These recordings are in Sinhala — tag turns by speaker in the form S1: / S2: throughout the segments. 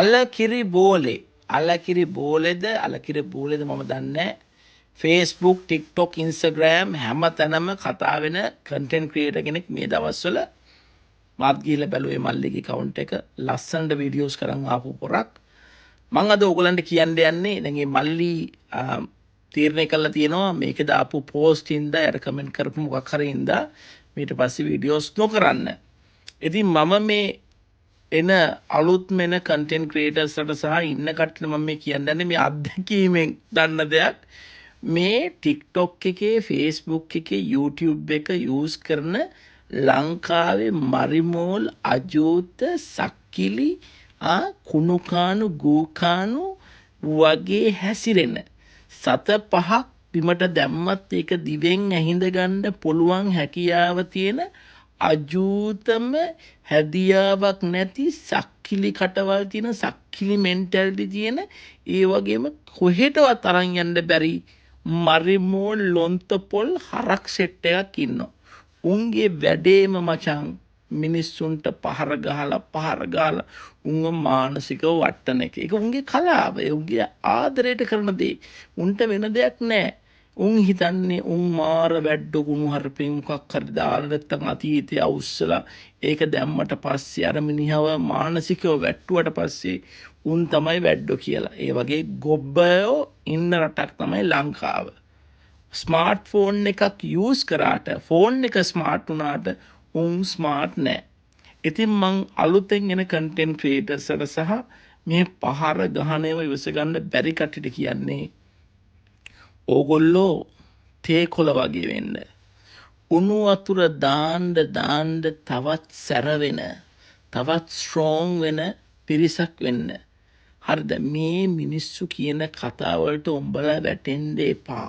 S1: අලකිරි බෝලේ. අලකිරි බෝලේද අලකිරි බෝලේද මම දන්නේ Facebook, TikTok, Instagram හැම තැනම කතා වෙන content creator කෙනෙක් මේ දවස්වල මාත් ගිහිල්ලා බැලුවේ මල්ලිගේ account එක ලස්සනට වීඩියෝස් කරන් ආපු පොරක්. මම අද ඕගලන්ට කියන්න යන්නේ දැන් මේ මල්ලි තීරණය කළා තියෙනවා මේක දාපු post හින්දා යට කමෙන්ට් කරපු මොකක් හරි හින්දා ඊට පස්සේ වීඩියෝස් නොකරන්න. ඉතින් මම මේ එන අලුත් මෙන content creators ට සහ ඉන්න කට්ටියට මම මේ කියන්නේ මේ අත්දැකීමෙන් දන්න දෙයක්. මේ TikTok එකේ Facebook එකේ YouTube එක use කරන ලංකාවේ මරිමෝල් අජූත සක්කිලි කුණුකානු ගූකානු වගේ හැසිරෙන සත පහක් බිමට දැම්මත් ඒක දිවෙන් ඇහිඳ ගන්න පුළුවන් හැකියාව තියෙන අජූතම හැදියාවක් නැති සක්කිලි කටවල් තියෙන සක්කිලි මෙන්ටැලිටි තියෙන ඒ වගේම කොහෙටවත් අරන් යන්න බැරි මරිමෝල් ලොන්තපොල් හරක් සෙට් එකක් ඉන්නවා. උන්ගේ වැඩේම මචං මිනිස්සුන්ට පහර ගහලා උන්ව මානසිකව වට්ටන එක. ඒක උන්ගේ කලාව. ඒ උන්ගේ ආදරයට කරන දේ. උන්ට වෙන දෙයක් නැහැ. උන් හිතන්නේ උන් මාර වැඩ ගුණ හරපෙන් මොකක් හරි දාලා නැත්තම් අතීතය අවුස්සලා ඒක දැම්මට පස්සේ අර මිනිහව මානසිකව වැට්ටුවට පස්සේ උන් තමයි වැඩෝ කියලා. ඒ වගේ ගොබ්බයෝ ඉන්න රටක් තමයි ලංකාව. ස්මාර්ට් ෆෝන් එකක් යූස් කරාට ෆෝන් එක ස්මාර්ට් වුණාට උන් ස්මාර්ට් නෑ. ඉතින් මං අලුතෙන් එන කන්ටෙන්ට් ක්‍රියේටර්ස්ලා සහ මේ පහර ගහනේව ඉවස ගන්න බැරි කට්ටියට කියන්නේ ඕගොල්ලෝ තේකොළ වගේ වෙන්න. උණු වතුර දාන්න තවත් සැරවෙන තවත් ස්ට්‍රෝං වෙන පිරිසක් වෙන්න. හරිද? මේ මිනිස්සු කියන කතා වලට උඹලා වැටෙන්න එපා.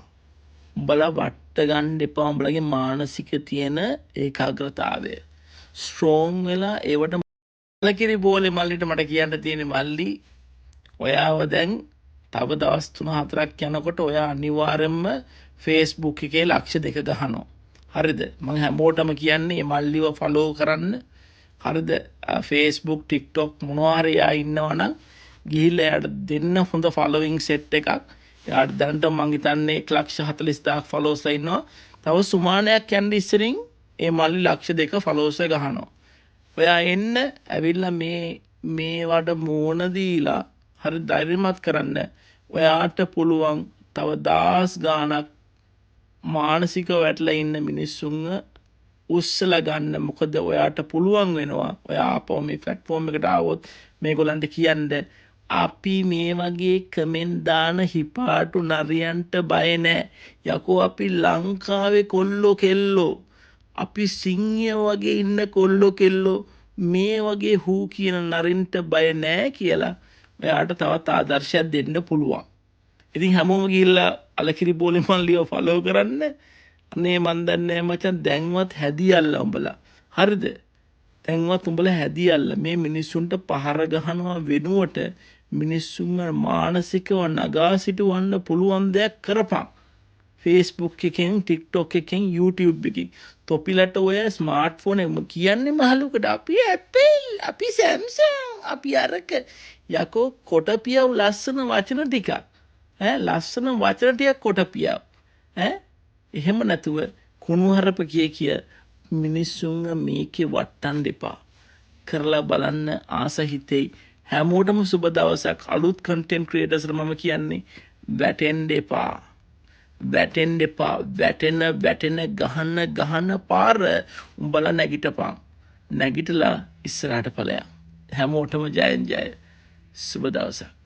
S1: උඹලා වට ගන්න එපා. උඹලගේ මානසික තියෙන ඒකාග්‍රතාවය ස්ට්‍රෝං වෙලා ඒවට මලකිරි බෝලේ මල්ලිට මට කියන්න තියෙන්නේ මල්ලි ඔයාව දැන් තව දවස් 3-4ක් යනකොට ඔයා අනිවාර්යයෙන්ම Facebook එකේ ලක්ෂ 2 ගහනවා. හරිද? මම හැමෝටම කියන්නේ මල්ලිව ෆලෝ කරන්න. හරිද? Facebook, TikTok මොනවා හරි ආ ඉන්නවනම් ගිහිල්ලා එයාට දෙන්න හොඳ ෆලෝවිං සෙට් එකක්. එයාට දැනට මං හිතන්නේ 1,40,000 ෆලෝවර්ස්ලා ඉන්නවා. තව සුමානයක් යන්න ඉස්සරින් ඒ මල්ලි ලක්ෂ 2 ෆලෝවර්ස් ගහනවා. ඔයා එන්න ඇවිල්ලා මේ වඩ මෝන දීලා හරි ධෛර්යමත් කරන්න. ඔයාට පුළුවන් තව 10 ගාණක් මානසිකව වැටලා ඉන්න මිනිස්සුන්ව උස්සලා ගන්න. මොකද ඔයාට පුළුවන් වෙනවා. ඔයා ආපහු මේ platform එකට ආවොත් මේගොල්ලන්ට කියන්න අපි මේ වගේ කමෙන්ට් දාන හිපාටු නරියන්ට බය නැහැ. යකෝ අපි ලංකාවේ කොල්ලෝ කෙල්ලෝ. අපි සිංහයෝ වගේ ඉන්න කොල්ලෝ කෙල්ලෝ මේ වගේ හූ කියන නරින්ට බය නැහැ කියලා ඔයාට තවත් ආදර්ශයක් දෙන්න පුළුවන්. ඉතින් හැමෝම ගිහිල්ලා අලකිරි බෝලේ මල්ලිව ෆලෝ කරන්න. අනේ මන් දන්නේ මචං දැන්වත් හැදියල්ලා උඹලා. හරිද? දැන්වත් උඹලා හැදියල්ලා මේ මිනිස්සුන්ට පහර ගහනවා වෙනුවට මිනිස්සුන්ව මානසිකව නගා සිටවන්න පුළුවන් දෙයක් කරපන්. Facebook එකෙන් TikTok එකෙන් YouTube එකෙන් තොපිලට ඔය ස්මාර්ට්ෆෝන් එක කියන්නේ මහලුකට අපි Apple අපි Samsung අපි අරක යකෝ කොටපියව ලස්සන වචන ටිකක් ලස්සන වචන ටිකක් කොටපියව එහෙම නැතුව කුණුහරුප කිය මිනිස්සුන්ව මේකේ වට්ටන්න එපා. කරලා බලන්න ආස හිතෙයි. හැමෝටම සුබ දවසක්. අලුත් කන්ටෙන්ට් ක්‍රියේටර්ස්ලා මම කියන්නේ වැටෙන්න එපා. වැටෙන්න එපා. වැටෙන ගහන පාර උඹලා නැගිටපන්. නැගිටලා ඉස්සරහට ඵලයක්. හැමෝටම ජයෙන් ජය. සුබ දවසක්.